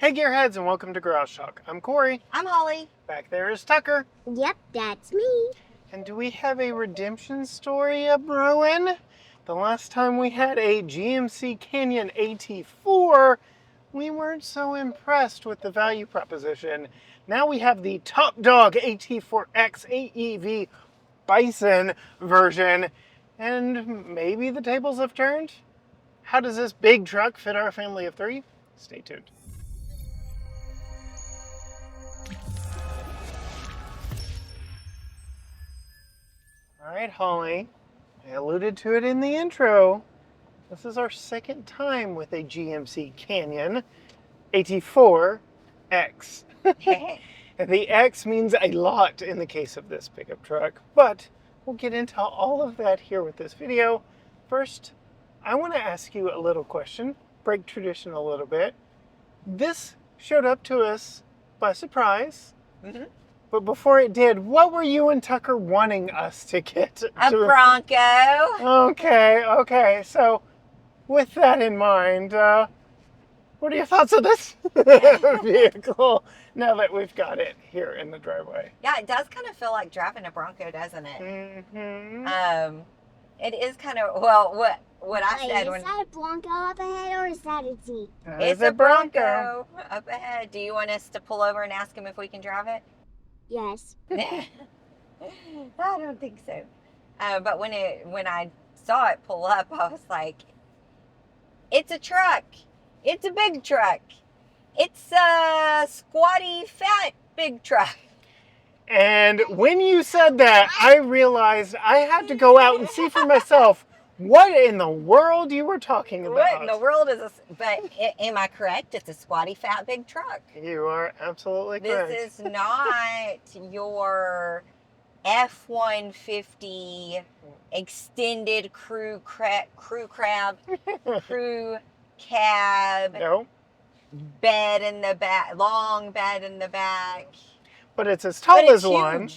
Hey Gearheads, and welcome to Garage Talk. I'm Corey. I'm Holly. Back there is Tucker. Yep, that's me. And do we have a redemption story of brewing? The last time we had a GMC Canyon AT4, we weren't so impressed with the value proposition. Now we have the top dog AT4X AEV Bison version, and maybe the tables have turned? How does this big truck fit our family of three? Stay tuned. All right, Holly, I alluded to it in the intro. This is our second time with a GMC Canyon AT4X. And the X means a lot in the case of this pickup truck, but we'll get into all of that here with this video. First, I want to ask you a little question, break tradition a little bit. This showed up to us by surprise. Mm-hmm. But before it did, what were you and Tucker wanting us to get? A Bronco. Okay. So, with that in mind, what are your thoughts on this vehicle now that we've got it here in the driveway? Yeah, it does kind of feel like driving a Bronco, doesn't it? Mm-hmm. It is kind of, well, what I said when... Is that a Bronco up ahead or is that a Jeep? It's a Bronco up ahead. Do you want us to pull over and ask him if we can drive it? Yes. I don't think so. But when I saw it pull up, I was like, it's a truck. It's a big truck. It's a squatty, fat, big truck. And when you said that, I realized I had to go out and see for myself what in the world you were talking about. What in the world is this? But am I correct? It's a squatty, fat, big truck. You are absolutely correct. This is not your F-150 extended crew cab. No. Bed in the back, long bed in the back. But it's as tall as huge. One,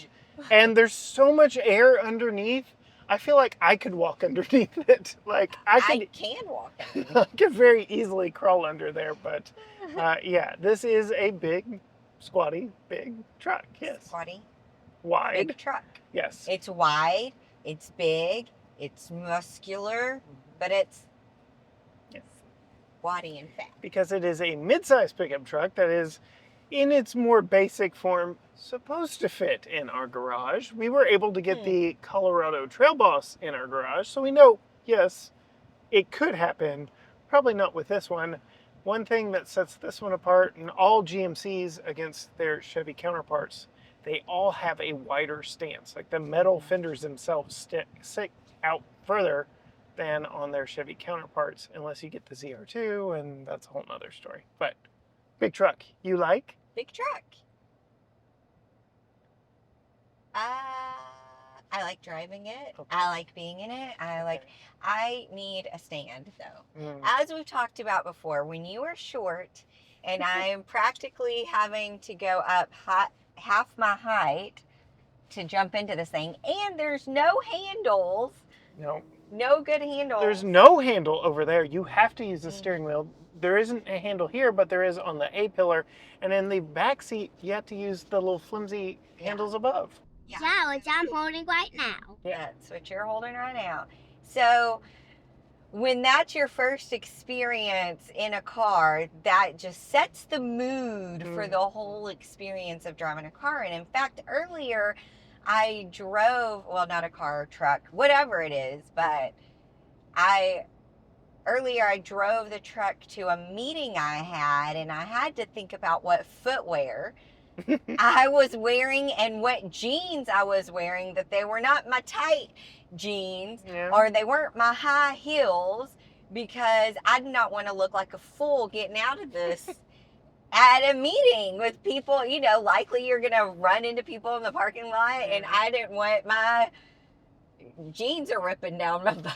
and there's so much air underneath. I feel like I could walk underneath it. Like I can walk underneath. I could very easily crawl under there, but yeah, this is a big, squatty, big truck. Yes. Squatty. Wide. Big truck. Yes. It's wide. It's big. It's muscular, but it's squatty and fat. Because it is a mid-size pickup truck that is, in its more basic form, supposed to fit in our garage. We were able to get the Colorado Trail Boss in our garage, so we know, yes, it could happen. Probably not with this one. One thing that sets this one apart, and all GMCs against their Chevy counterparts, they all have a wider stance. Like the metal fenders themselves stick out further than on their Chevy counterparts, unless you get the ZR2, and that's a whole nother story. But big truck, you like? Big truck. I like driving it. Okay. I like being in it. I need a stand though. As we've talked about before, when you are short and I am practically having to go up half my height to jump into this thing, and there's no handles. No good handles. There's no handle over there. You have to use the steering wheel. There isn't a handle here, but there is on the A-pillar. And in the back seat, you have to use the little flimsy handles above. Yeah, which I'm holding right now. Yeah, that's what you're holding right now. So when that's your first experience in a car, that just sets the mood for the whole experience of driving a car. And in fact, earlier I drove, well, not a car or truck, whatever it is, but earlier I drove the truck to a meeting I had, and I had to think about what footwear I was wearing and what jeans I was wearing, that they were not my tight jeans or they weren't my high heels, because I did not want to look like a fool getting out of this at a meeting with people. You know, likely you're going to run into people in the parking lot, and I didn't want my jeans are ripping down my butt.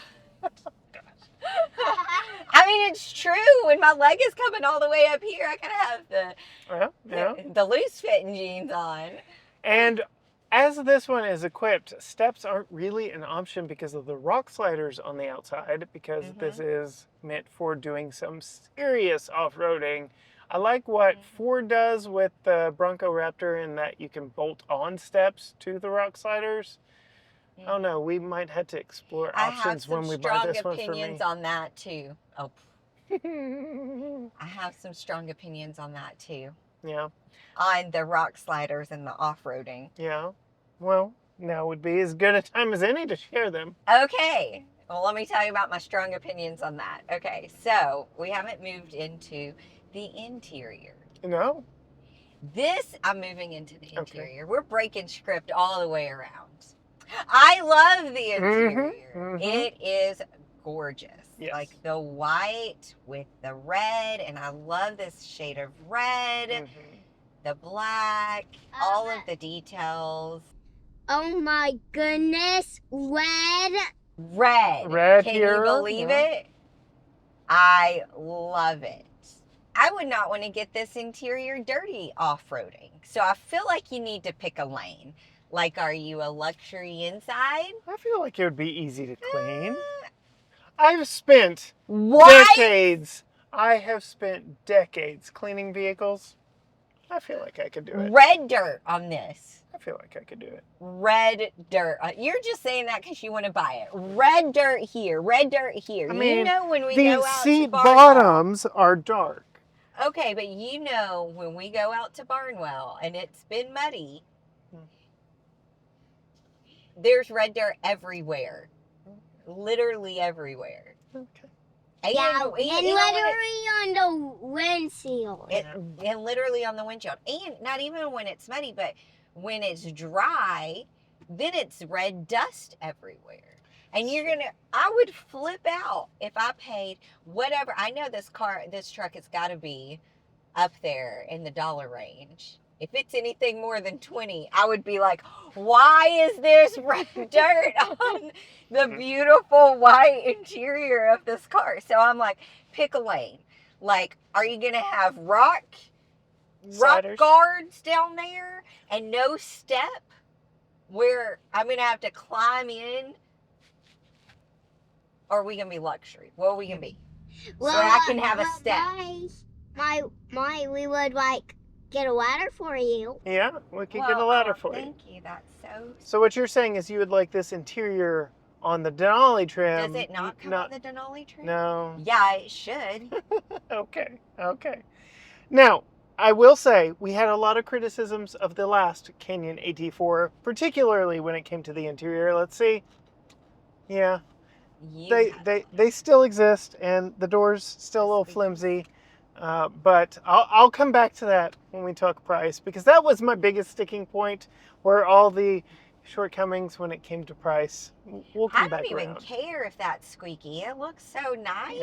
I mean, it's true. When my leg is coming all the way up here, I gotta have the loose fitting jeans on. And as this one is equipped, steps aren't really an option because of the rock sliders on the outside, because this is meant for doing some serious off-roading. I like what Ford does with the Bronco Raptor in that you can bolt on steps to the rock sliders. I don't know. We might have to explore options when we buy this one for me. I have some strong opinions on that too. Oh, I have some strong opinions on that too. Yeah. On the rock sliders and the off-roading. Yeah. Well, now would be as good a time as any to share them. Okay. Well, let me tell you about my strong opinions on that. Okay, so we haven't moved into the interior. No? I'm moving into the interior. Okay. We're breaking script all the way around. I love the interior. It is gorgeous. Yes. Like the white with the red, and I love this shade of red, the black, all of the details. Oh my goodness, red. Red. Can you believe it? I love it. I would not want to get this interior dirty off-roading. So I feel like you need to pick a lane. Like, are you a luxury inside? I feel like it would be easy to clean. I've spent decades. I have spent decades cleaning vehicles. I feel like I could do it. Red dirt on this. I feel like I could do it. Red dirt. You're just saying that because you want to buy it. Red dirt here. Red dirt here. I mean, you know when we go out the seat to Barnwell, bottoms are dark. Okay, but you know when we go out to Barnwell and it's been muddy, there's red dirt everywhere. Literally everywhere. Okay. And, and literally on the windshield. And literally on the windshield. And not even when it's muddy, but when it's dry, then it's red dust everywhere. And I would flip out if I paid whatever. I know this truck has got to be up there in the dollar range. If it's anything more than 20, I would be like, why is this red dirt on the beautiful white interior of this car? So I'm like, pick a lane. Like, are you going to have rock guards down there and no step where I'm going to have to climb in? Or are we going to be luxury? What are we going to be? Well, so I can have a step. We would get a ladder for you. Yeah, we could get a ladder for you. Thank you. That's so. So what you're saying is you would like this interior on the Denali trim. Does it not come on the Denali trim? No. Yeah, it should. Okay. Now, I will say we had a lot of criticisms of the last Canyon AT4, particularly when it came to the interior. Let's see. Yeah. They still exist, and the door's still a little flimsy. But I'll come back to that when we talk price, because that was my biggest sticking point, were all the shortcomings when it came to price. We'll come back around. I don't even care if that's squeaky. It looks so nice.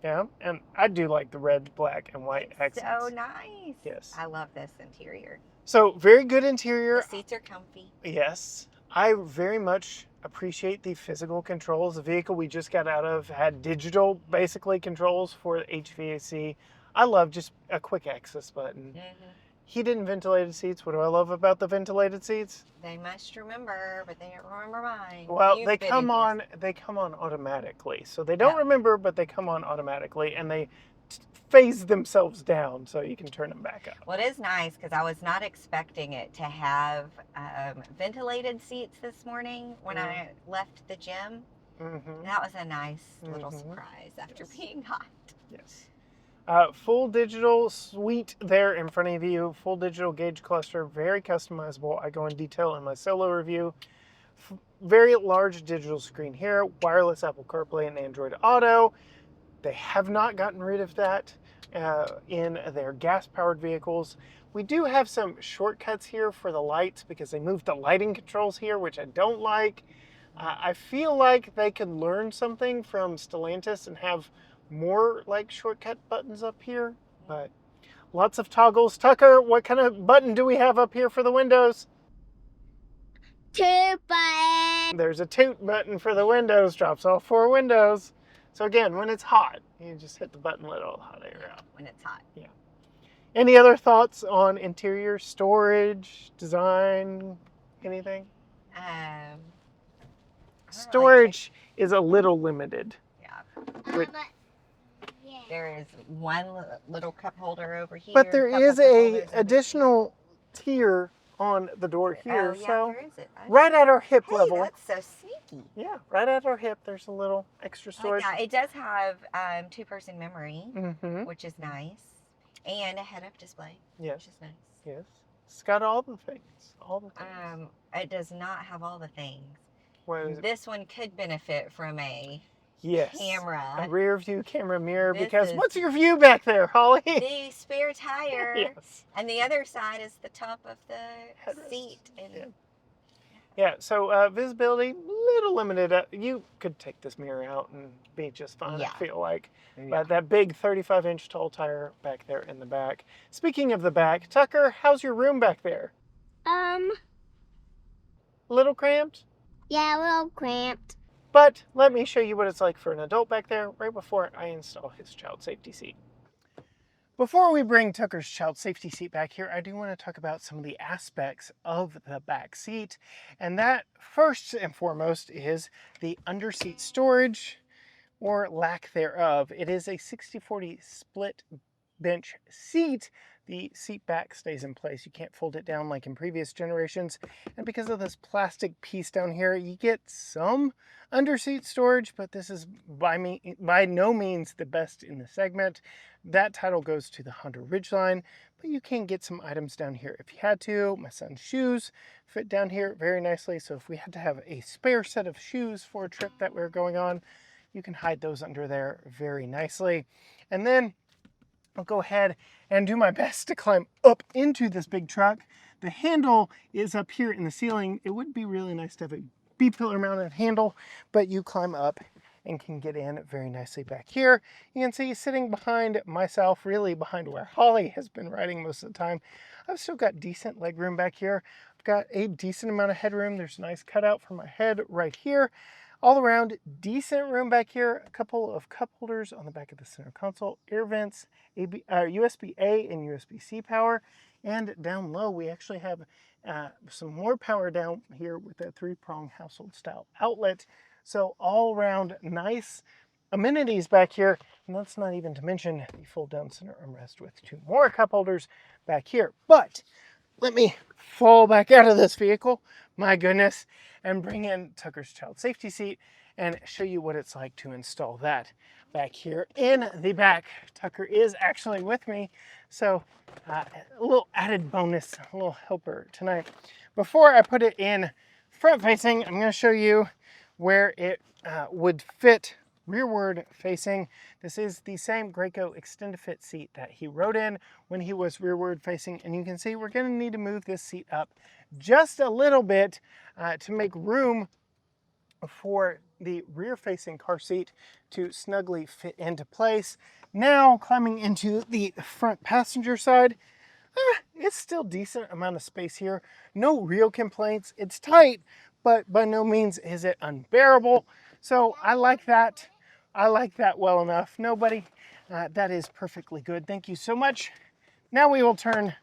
Yeah. And I do like the red, black, and white accents. So nice. Yes. I love this interior. So very good interior. The seats are comfy. Yes. I very much appreciate the physical controls. The vehicle we just got out of had digital, basically, controls for HVAC. I love just a quick access button. Heated and ventilated seats. What do I love about the ventilated seats? They must remember, but they don't remember mine. Well, they come on automatically. So they don't remember, but they come on automatically, and they phase themselves down so you can turn them back up. Well, it is nice because I was not expecting it to have ventilated seats this morning when I left the gym. That was a nice little surprise after being hot. Yes. Full digital suite there in front of you. Full digital gauge cluster, very customizable. I go in detail in my solo review. Very large digital screen here. Wireless Apple CarPlay and Android Auto. They have not gotten rid of that in their gas-powered vehicles. We do have some shortcuts here for the lights because they moved the lighting controls here, which I don't like. I feel like they could learn something from Stellantis and have more shortcut buttons up here, but lots of toggles. Tucker, what kind of button do we have up here for the windows? Toot button. There's a toot button for the windows, drops all 4 windows. So again, when it's hot, you just hit the button, let all the hot air out. When it's hot. Yeah. Any other thoughts on interior, storage, design, anything? Storage is a little limited. Yeah. Which, Yeah. There is one little cup holder over here. But there couple is cup a holders over additional tier on the door here. Oh, yeah, so where is it? right at our hip Hey, level. that's so sneaky. Yeah, right at our hip, there's a little extra storage. Like that. It does have two-person memory, Mm-hmm. which is nice, and a head-up display, Yes. which is nice. Yes. It's got all the things. All the things. It does not have all the things. What is it? This one could benefit from a Yes. camera. A rear view camera mirror, This because is what's your view back there, Holly? The spare tire. Yes. And the other side is the top of the Headrest. seat. And Yeah, so visibility, little limited. You could take this mirror out and be just fine, Yeah. I feel like. Yeah. But that big 35-inch tall tire back there in the back. Speaking of the back, Tucker, how's your room back there? A little cramped? Yeah, a little cramped. But let me show you what it's like for an adult back there right before I install his child safety seat. Before we bring Tucker's child safety seat back here, I do want to talk about some of the aspects of the back seat. And that first and foremost is the underseat storage, or lack thereof. It is a 60-40 split bench seat. The seat back stays in place. You can't fold it down like in previous generations. And because of this plastic piece down here, you get some underseat storage, but this is by no means the best in the segment. That title goes to the Honda Ridgeline, but you can get some items down here if you had to. My son's shoes fit down here very nicely, so if we had to have a spare set of shoes for a trip that we're going on, you can hide those under there very nicely. And then I'll go ahead and do my best to climb up into this big truck. The handle is up here in the ceiling. It would be really nice to have a B-pillar mounted handle, but you climb up and can get in very nicely back here. You can see sitting behind myself, really behind where Holly has been riding most of the time. I've still got decent leg room back here. I've got a decent amount of headroom. There's a nice cutout for my head right here. All around, decent room back here. A couple of cup holders on the back of the center console, air vents, USB-A and USB-C power. And down low, we actually have some more power down here with that 3-prong household style outlet. So all around nice amenities back here. And that's not even to mention the fold down center armrest with 2 more cup holders back here. But let me fall back out of this vehicle, my goodness, and bring in Tucker's child safety seat and show you what it's like to install that back here in the back. Tucker is actually with me, so a little added bonus, a little helper tonight. Before I put it in front facing, I'm going to show you where it would fit rearward facing. This is the same Graco extended fit seat that he rode in when he was rearward facing, and you can see we're going to need to move this seat up just a little bit to make room for the rear facing car seat to snugly fit into place. Now climbing into the front passenger side, it's still decent amount of space here. No real complaints. It's tight, but by no means is it unbearable. So I like that. I like that well enough. Nobody, that is perfectly good. Thank you so much. Now we will turn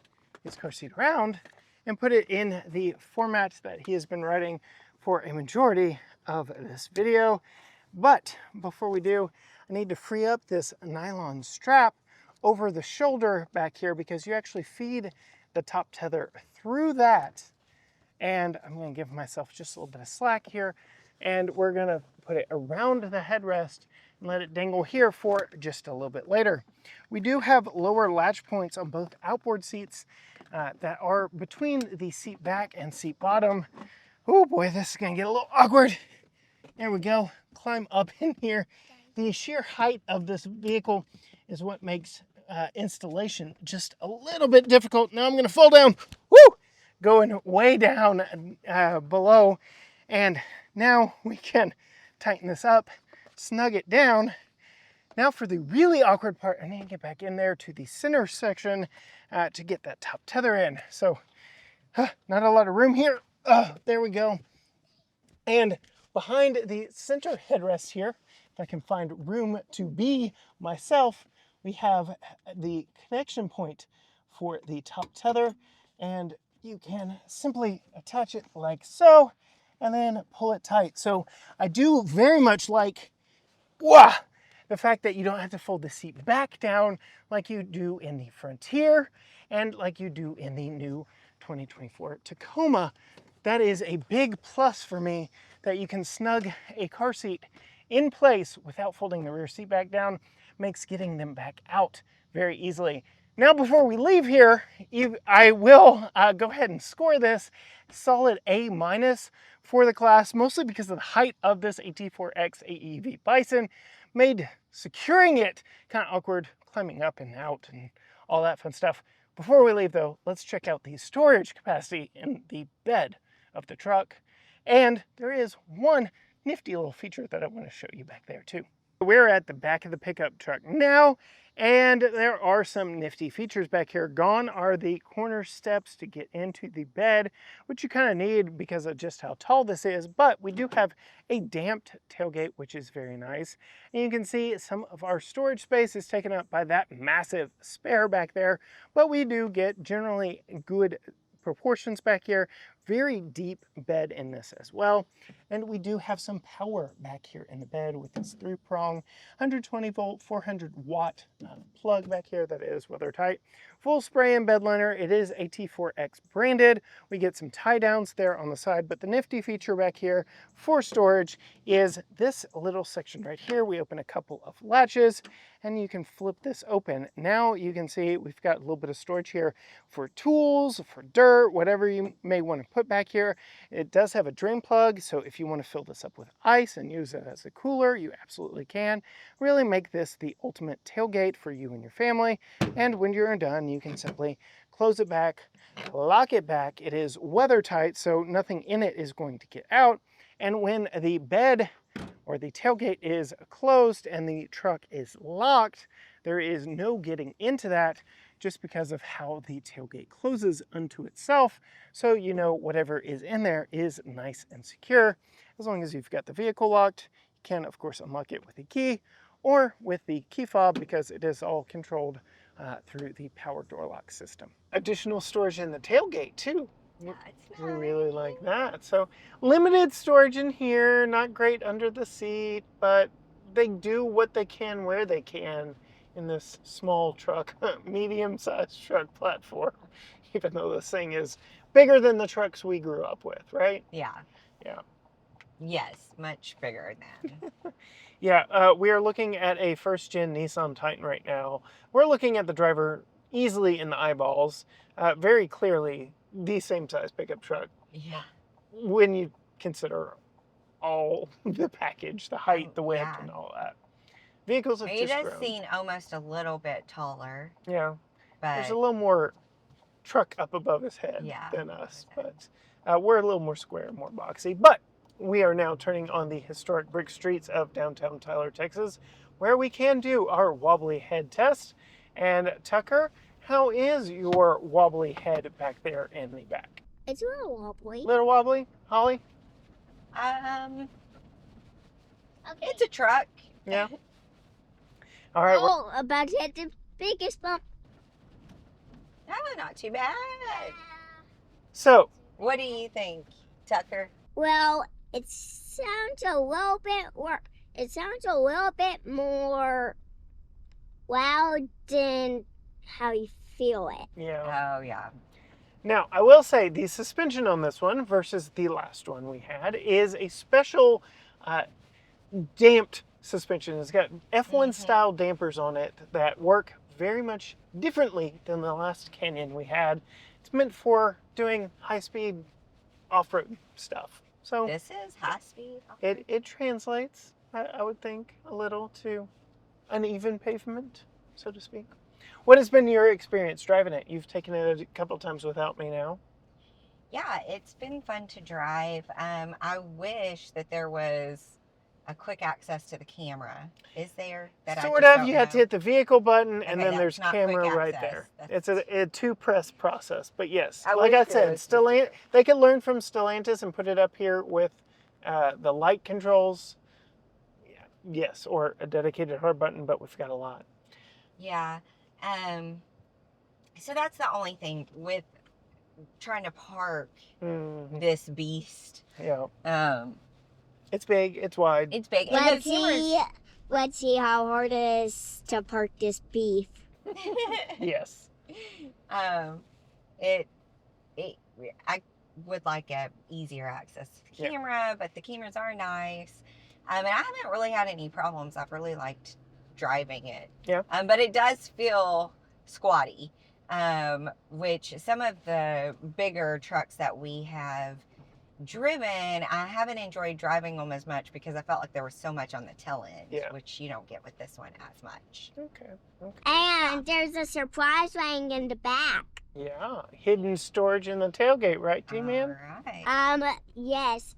his car seat around and put it in the format that he has been riding for a majority of this video. But before we do, I need to free up this nylon strap over the shoulder back here, because you actually feed the top tether through that. And I'm going to give myself just a little bit of slack here, and we're going to put it around the headrest and let it dangle here for just a little bit later. We do have lower latch points on both outboard seats that are between the seat back and seat bottom. Oh boy, this is going to get a little awkward. There we go. Climb up in here. The sheer height of this vehicle is what makes installation just a little bit difficult. Now I'm going to fall down. Woo! Going way down below. And now we can tighten this up, snug it down. Now for the really awkward part, I need to get back in there to the center section to get that top tether in. So not a lot of room here. There we go. And behind the center headrest here, if I can find room to be myself, we have the connection point for the top tether, and you can simply attach it like so and then pull it tight. So I do very much like the fact that you don't have to fold the seat back down like you do in the Frontier and like you do in the new 2024 Tacoma. That is a big plus for me, that you can snug a car seat in place without folding the rear seat back down. Makes getting them back out very easily. Now, before we leave here, I will go ahead and score this solid A- for the class, mostly because of the height of this AT4X AEV Bison made securing it kind of awkward, climbing up and out and all that fun stuff. Before we leave though, let's check out the storage capacity in the bed of the truck. And there is one nifty little feature that I want to show you back there too. We're at the back of the pickup truck now, and there are some nifty features back here. Gone are the corner steps to get into the bed, which you kind of need because of just how tall this is, but we do have a damped tailgate, which is very nice. And you can see some of our storage space is taken up by that massive spare back there, but we do get generally good proportions back here. Very deep bed in this as well. And we do have some power back here in the bed with this 3-prong 120 volt 400 watt plug back here that is weather tight. Full spray and bed liner. It is AT4X branded. We get some tie downs there on the side, but the nifty feature back here for storage is this little section right here. We open a couple of latches and you can flip this open. Now you can see we've got a little bit of storage here for tools, for dirt, whatever you may want to put back here. It does have a drain plug, so if you want to fill this up with ice and use it as a cooler, you absolutely can. Really make this the ultimate tailgate for you and your family. And when you're done, you can simply close it back, lock it back. It is weather tight, so nothing in it is going to get out. And when the bed or the tailgate is closed and the truck is locked, there is no getting into that, just because of how the tailgate closes unto itself. So you know whatever is in there is nice and secure. As long as you've got the vehicle locked, you can of course unlock it with a key or with the key fob, because it is all controlled through the power door lock system. Additional storage in the tailgate too. We really like that. So limited storage in here, not great under the seat, but they do what they can where they can in this small truck, medium-sized truck platform, even though this thing is bigger than the trucks we grew up with, right? Yeah. Yeah. Yes, much bigger than. Yeah, we are looking at a first-gen Nissan Titan right now. We're looking at the driver easily in the eyeballs, very clearly the same size pickup truck. Yeah. When you consider all the package, the height, the width, yeah. and all that. Vehicles have It just does grown. seem almost a little bit taller. Yeah. But there's a little more truck up above his head than us, but we're a little more square, more boxy. But we are now turning on the historic brick streets of downtown Tyler, Texas, where we can do our wobbly head test. And Tucker, how is your wobbly head back there in the back? It's a little wobbly. Little wobbly, Holly? Okay. It's a truck. Yeah. All right. Oh, about to hit the biggest bump. Oh, not too bad. So, What do you think, Tucker? Well, it sounds a little bit more loud than how you feel it. yeah. Oh, yeah. Now, I will say the suspension on this one versus the last one we had is a special damped suspension. It's got F1 style dampers on it that work very much differently than the last Canyon we had. It's meant for doing high-speed off-road stuff. So This is high speed. it translates, I would think, a little to uneven pavement, so to speak. What has been your experience driving it? You've taken it a couple times without me now. Yeah, it's been fun to drive. I wish that there was a quick access to the camera. Is there? That Sort I just of. don't You have to know? hit the vehicle button, and Okay, then there's that's not quick camera right access. there. That's- It's a two-press process. But yes, I like wish I there said, was just- they could learn from Stellantis and put it up here with the light controls. Yeah, yes, or a dedicated hard button, but we've got a lot. Yeah. So that's the only thing with trying to park Mhm. this beast. Yeah, Um, it's big, it's wide. it's big. And Let's the cameras, see let's see how hard it is to park this beef. Yes. It I would like a easier access to the camera, but the cameras are nice. And I haven't really had any problems. I've really liked driving it. Yeah. But it does feel squatty, which some of the bigger trucks that we have driven, I haven't enjoyed driving them as much because I felt like there was so much on the tail end, which you don't get with this one as much. Okay. And there's a surprise laying in the back. Yeah. Hidden storage in the tailgate, right, T-Man? All right. Yes.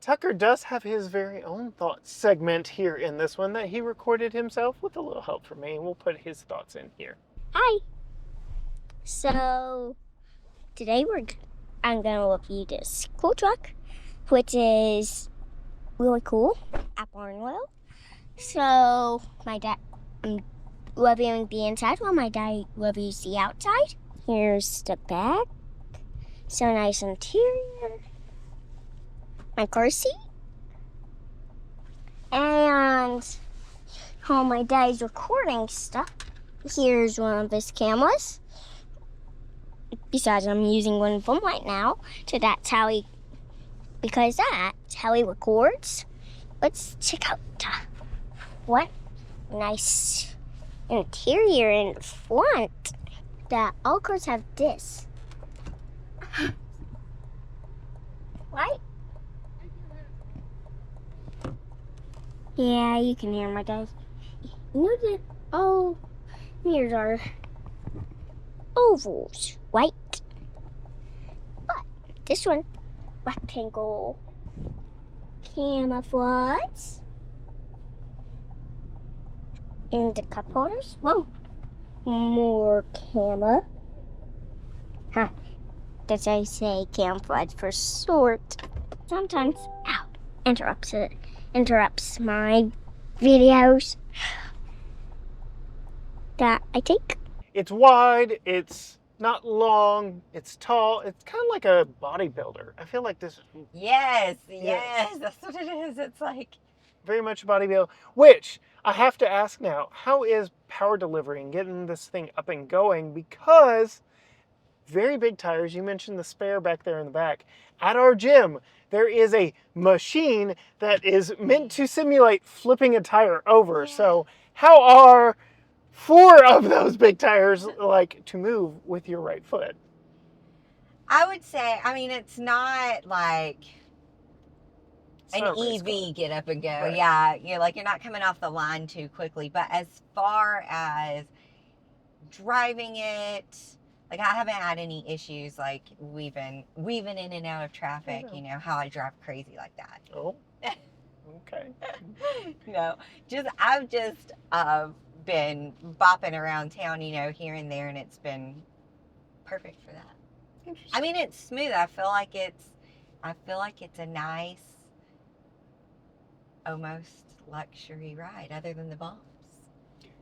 Tucker does have his very own thoughts segment here in this one that he recorded himself with a little help from me, and we'll put his thoughts in here. Hi. So today I'm gonna review this cool truck, which is really cool at Boron Wheel. So I'm reviewing the inside while my dad reviews the outside. Here's the back. So nice interior. My car seat. And while my dad's recording stuff, here's one of his cameras. Besides, I'm using one of them right now. So that's how because that's how he records. Let's check out what nice interior in the front. That all cars have this. Right? Yeah, you can hear my dad. Here's our ovals, right? But this one, rectangle camouflage. And the cup holders. Whoa. More camera. Huh. Does I say camouflage for short? Sometimes, interrupts my videos that I take. It's wide, it's not long, it's tall, it's kind of like a bodybuilder. I feel like this is... Yes, that's what it is. It's like... very much a bodybuilder, which I have to ask now, how is power delivery and getting this thing up and going? Because very big tires, you mentioned the spare back there in the back. At our gym, there is a machine that is meant to simulate flipping a tire over. Yeah. So how are 4 of those big tires like to move with your right foot? I would say, it's not like an EV get up and go. Right. Yeah, you're not coming off the line too quickly. But as far as driving it, I haven't had any issues weaving in and out of traffic. You know how I drive crazy like that. Oh, okay. No, I've just been bopping around town, here and there, and it's been perfect for that. Interesting. It's smooth. I feel like it's a nice, almost luxury ride, other than the bumps.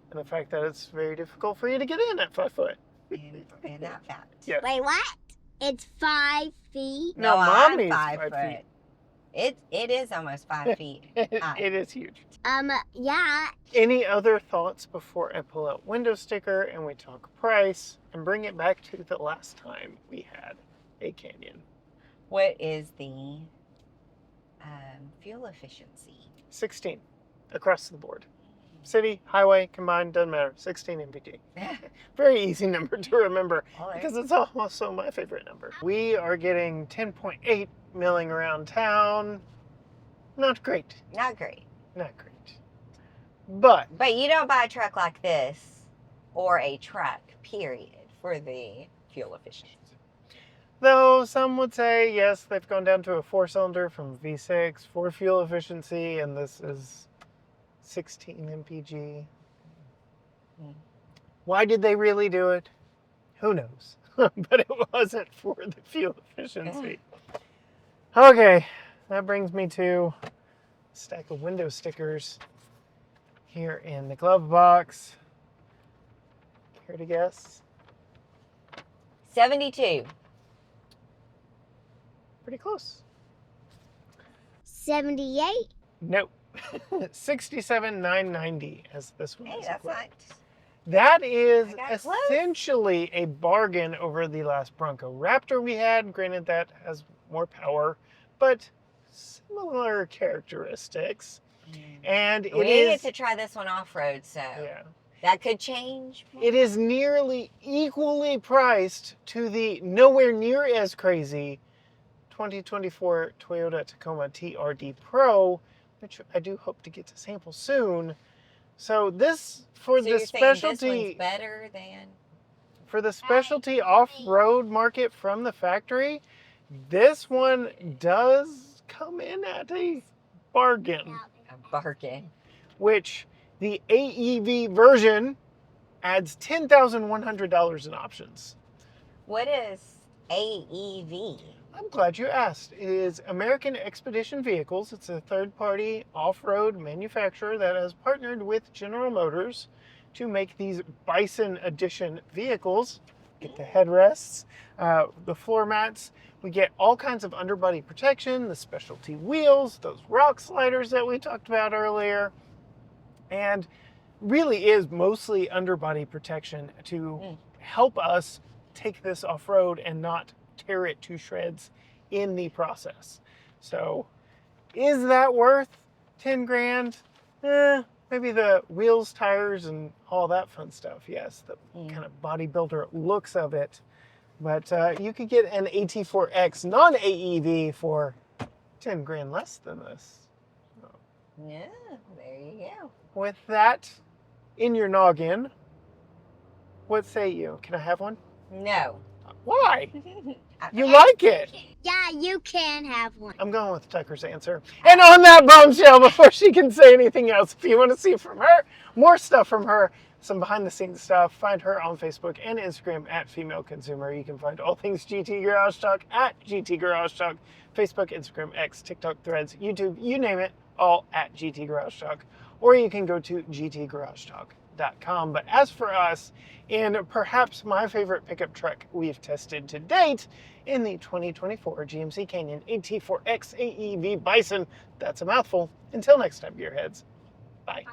And the fact that it's very difficult for you to get in at 5 foot. And that fact. Yes. Wait, what? It's 5 feet? No, I'm five 5 feet. It is almost 5 feet. It is huge. Yeah. Any other thoughts before I pull out window sticker and we talk price and bring it back to the last time we had a Canyon? What is the fuel efficiency? 16 across the board. City, highway, combined, doesn't matter. 16 mpg. Very easy number to remember because it's also my favorite number. We are getting 10.8 milling around town. Not great. Not great. Not great. But you don't buy a truck like this or a truck, period, for the fuel efficiency. Though some would say, yes, they've gone down to a 4-cylinder from V6 for fuel efficiency, and this is 16 mpg. Why did they really do it? Who knows? But it wasn't for the fuel efficiency. Okay, that brings me to a stack of window stickers here in the glove box. Care to guess? 72. Pretty close. 78? Nope. $67,990 as this one Hey, is that's equipped. not. That is I got close. essentially a bargain over the last Bronco Raptor we had. Granted, that has more power, but similar characteristics. And We it didn't is get to try this one off-road, so yeah. that could change. It is nearly equally priced to the nowhere near as crazy 2024 Toyota Tacoma TRD Pro, which I do hope to get to sample soon. So this for So the you're saying specialty this one's better than? for the specialty off-road market from the factory, this one does come in at a bargain, A bargain. which the AEV version adds $10,100 in options. What is AEV? I'm glad you asked. It is American Expedition Vehicles. It's a third-party off-road manufacturer that has partnered with General Motors to make these Bison Edition vehicles. Get the headrests, the floor mats. We get all kinds of underbody protection, the specialty wheels, those rock sliders that we talked about earlier, and really is mostly underbody protection to help us take this off-road and not tear it to shreds in the process. So is that worth 10 grand? Maybe the wheels, tires, and all that fun stuff. Yes, the kind of bodybuilder looks of it. But you could get an AT4X non-AEV for 10 grand less than this. So, Yeah, there you go. with that in your noggin, what say you? Can I have one? No. Why? You like it? Yeah, you can have one. I'm going with Tucker's answer. And on that bombshell, before she can say anything else, if you want to see from her, more stuff from her, some behind the scenes stuff, find her on Facebook and Instagram at Female Consumer. You can find all things GT Garage Talk at GT Garage Talk, Facebook, Instagram, X, TikTok, Threads, YouTube, you name it, all at GT Garage Talk. Or you can go to gtgaragetalk.com. But as for us, in perhaps my favorite pickup truck we've tested to date, in the 2024 GMC Canyon AT4X AEV Bison, that's a mouthful. Until next time, gearheads. Bye.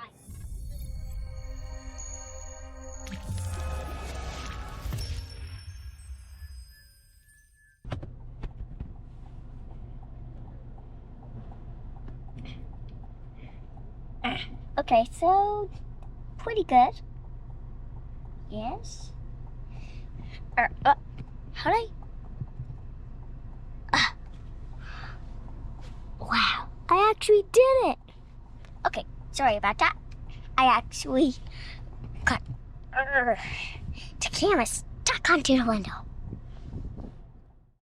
Okay, so pretty good. Yes. How do I? Wow, I actually did it. Okay, sorry about that. I actually got the camera stuck onto the window.